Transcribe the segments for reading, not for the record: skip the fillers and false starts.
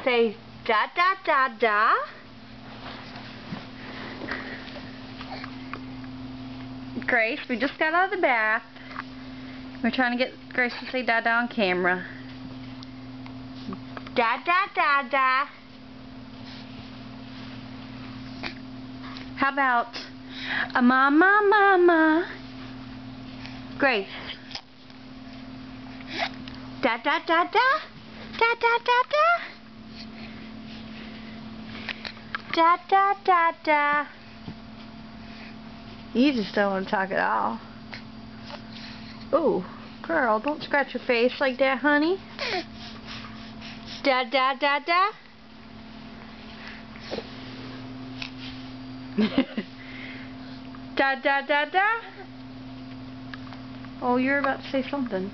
Say da da da da. Grace, we just got out of the bath. We're trying to get Grace to say da da on camera. Da da da da. How about a mama mama? Grace. Da da da da. Da da da da. Da da da da. You just don't want to talk at all. Oh, girl, don't scratch your face like that, honey. Da da da da. Da da da da. Oh, you're about to say something.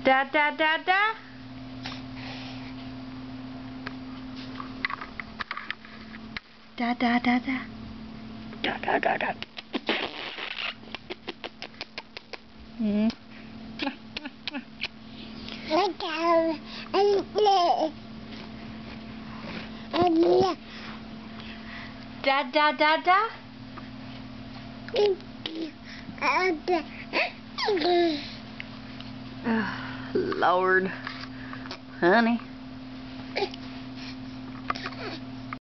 Da da da da. Da da da da. Da da da da. Hmm. Da da da da. Oh, Lord, honey.